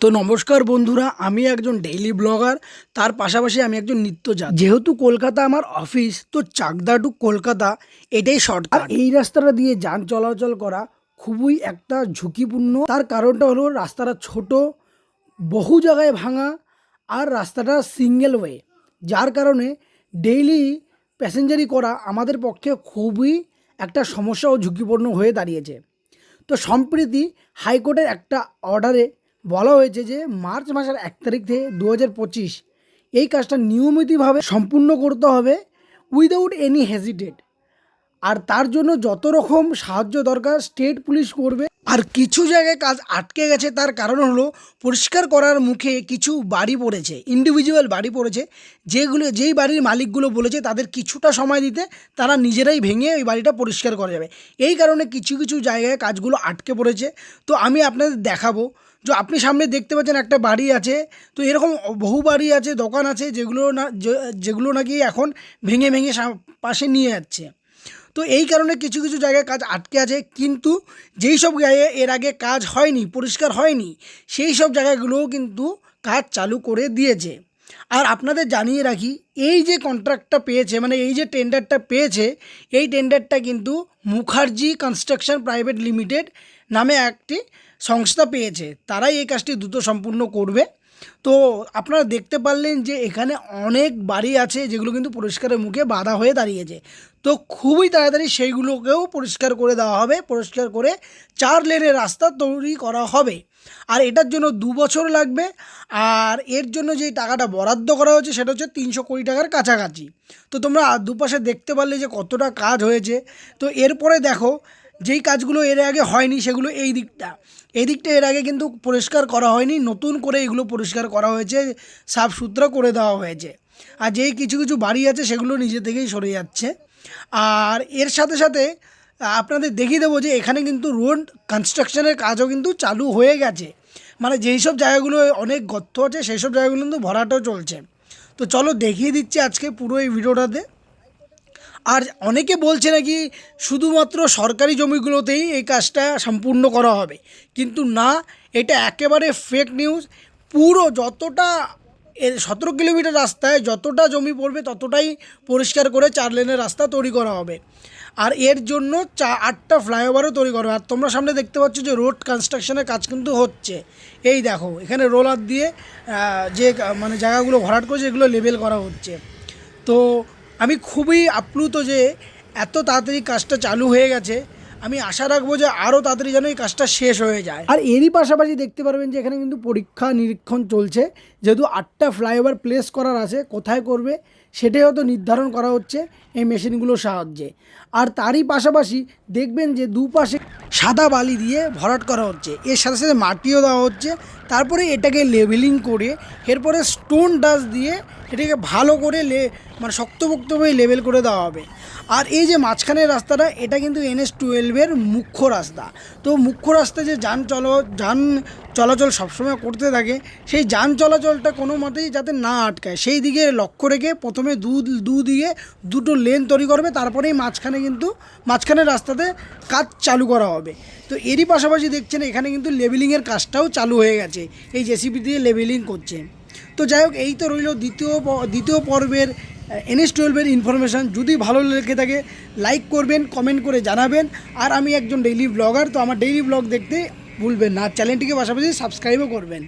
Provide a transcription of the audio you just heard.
তো নমস্কার বন্ধুরা, আমি একজন ডেইলি ব্লগার। তার পাশাপাশি আমি একজন নিত্যযাত্রী। যেহেতু কলকাতা আমার অফিস, তো চাকদা টু কলকাতা এটাই শর্টকাট। এই রাস্তাটা দিয়ে যান চলাচল করা খুবই একটা ঝুঁকিপূর্ণ। তার কারণটা হলো রাস্তাটা ছোট, বহু জায়গায় ভাঙা, আর রাস্তাটা সিঙ্গেল ওয়ে, যার কারণে ডেইলি প্যাসেঞ্জারি করা আমাদের পক্ষে খুবই একটা সমস্যা ও ঝুঁকিপূর্ণ হয়ে দাঁড়িয়েছে। তো সম্প্রতি হাইকোর্টের একটা অর্ডারে বলা হয়েছে যে মার্চ মাসের 1 তারিখ থেকে 2025 এই কাজটা নিয়মিতভাবে সম্পূর্ণ করতে হবে উইদাউট এনি হেজিটেট। আর তার জন্য যত রকম সাহায্য দরকার স্টেট পুলিশ করবে। আর কিছু জায়গায় কাজ আটকে গেছে, তার কারণ হলো পরিষ্কার করার মুখে কিছু বাড়ি পড়েছে, ইন্ডিভিজুয়াল বাড়ি পড়েছে, যেই বাড়ির মালিকগুলো বলেছে তাদের কিছুটা সময় দিতে তারা নিজেরাই ভেঙে ওই বাড়িটা পরিষ্কার করা যাবে। এই কারণে কিছু কিছু জায়গায় কাজগুলো আটকে পড়েছে। তো আমি আপনাদের দেখাবো, যে আপনি সামনে দেখতে পাচ্ছেন একটা বাড়ি আছে। তো এরকম বহু বাড়ি আছে, দোকান আছে, যেগুলো নাকি এখন ভেঙে ভেঙে পাশে নিয়ে যাচ্ছে। তো এই কারণে কিছু কিছু জায়গায় কাজ আটকে আছে, কিন্তু যেই সব জায়গায় এর আগে কাজ হয়নি, পরিষ্কার হয়নি, সেই সব জায়গাগুলোও কিন্তু কাজ চালু করে দিয়েছে। আর আপনাদের জানিয়ে রাখি, এই যে কন্ট্রাক্টটা পেয়েছে, মানে এই যে টেন্ডারটা পেয়েছে, এই টেন্ডারটা কিন্তু মুখার্জি কনস্ট্রাকশন প্রাইভেট লিমিটেড নামে একটি সংস্থা পেয়েছে। তারাই এই কাজটি দ্রুত সম্পূর্ণ করবে। তো আপনারা দেখতে পারলেন যে এখানে অনেক বাড়ি আছে যেগুলো কিন্তু পরিষ্কারের মুখে বাধা হয়ে দাঁড়িয়েছে। তো খুবই তাড়াতাড়ি সেইগুলোকেও পরিষ্কার করে দেওয়া হবে, পরিষ্কার করে 4 লেনের রাস্তা তৈরি করা হবে। আর এটার জন্য 2 বছর লাগবে। আর এর জন্য যেই টাকাটা বরাদ্দ করা হয়েছে সেটা হচ্ছে 300 কোটি টাকার কাছাকাছি। তো তোমরা দুপাশে দেখতে পারলে যে কতটা কাজ হয়েছে। তো এরপরে দেখো, যেই কাজগুলো এর আগে হয়নি সেগুলো এই দিকটা এর আগে কিন্তু পরিষ্কার করা হয়নি, নতুন করে এগুলো পরিষ্কার করা হয়েছে, সাফ সুতরা করে দেওয়া হয়েছে। আর যেই কিছু কিছু বাড়ি আছে সেগুলো নিজে থেকেই সরে যাচ্ছে। আর এর সাথে সাথে আপনাদের দেখিয়ে দেবো যে এখানে কিন্তু রোড কনস্ট্রাকশনের কাজও কিন্তু চালু হয়ে গেছে। মানে যেই সব জায়গাগুলো অনেক গর্ত আছে সেই সব জায়গাগুলো কিন্তু ভরাটাও চলছে। তো চলো দেখিয়ে দিচ্ছি আজকে পুরো এই ভিডিওটাতে। আর অনেকে বলছে নাকি শুধুমাত্র সরকারি জমিগুলোতেই এই কাজটা সম্পূর্ণ করা হবে, কিন্তু না, এটা একেবারে ফেক নিউজ। পুরো যতটা 17 কিলোমিটার রাস্তায় যতটা জমি পড়বে ততটাই পরিষ্কার করে 4 লেনের রাস্তা তৈরি করা হবে। আর এর জন্য 8টা ফ্লাইওভারও তৈরি করা হবে। আর তোমরা সামনে দেখতে পাচ্ছ যে রোড কনস্ট্রাকশনের কাজ কিন্তু হচ্ছে। এই দেখো, এখানে রোলার দিয়ে যে মানে জায়গাগুলো ভরাট করেছে এগুলো লেবেল করা হচ্ছে। তো আমি খুবই আপ্লুত যে এত তাড়াতাড়ি কাজটা চালু হয়ে গেছে। আমি আশা রাখবো যে আরও তাড়াতাড়ি যেন এই কাজটা শেষ হয়ে যায়। আর এরই পাশাপাশি দেখতে পারবেন যে এখানে কিন্তু পরীক্ষা নিরীক্ষণ চলছে, যেহেতু 8টা ফ্লাইওভার প্লেস করার আছে, কোথায় করবে সেটাই হয়তো নির্ধারণ করা হচ্ছে এই মেশিনগুলোর সাহায্যে। আর তারই পাশাপাশি দেখবেন যে দুপাশে সাদা বালি দিয়ে ভরাট করা হচ্ছে, এর সাথে সাথে মাটিও দেওয়া হচ্ছে। তারপরে এটাকে লেভেলিং করে এরপরে স্টোন ডাস্ট দিয়ে এটাকে ভালো করে মানে শক্তপোক্তভাবে লেবেল করে দেওয়া হবে। আর এই যে মাঝখানের রাস্তাটা, এটা কিন্তু NH-12-এর মুখ্য রাস্তা। তো মুখ্য রাস্তায় যে যান চলাচল সবসময় করতে থাকে, সেই যান চলাচলটা কোনো মতেই যাতে না আটকায় সেই দিকে লক্ষ্য রেখে প্রথমে দুদিকে দুটো লেন তৈরি করবে, তারপরেই মাঝখানের রাস্তাতে কাজ চালু করা হবে। তো এরই পাশাপাশি দেখছেন এখানে কিন্তু লেবেলিংয়ের কাজটাও চালু হয়ে গেছে, এই জেসিবি দিয়ে লেবেলিং করছে। তো যাই হোক, এই তো রইল দ্বিতীয় পর্বের NH-12-এর ইনফরমেশান। যদি ভালো লেগে থাকে লাইক করবেন, কমেন্ট করে জানাবেন। আর আমি একজন ডেইলি ব্লগার, তো আমার ডেইলি ব্লগ দেখতে ভুলবেন না, চ্যানেলটিকে পাশাপাশি সাবস্ক্রাইবও করবেন।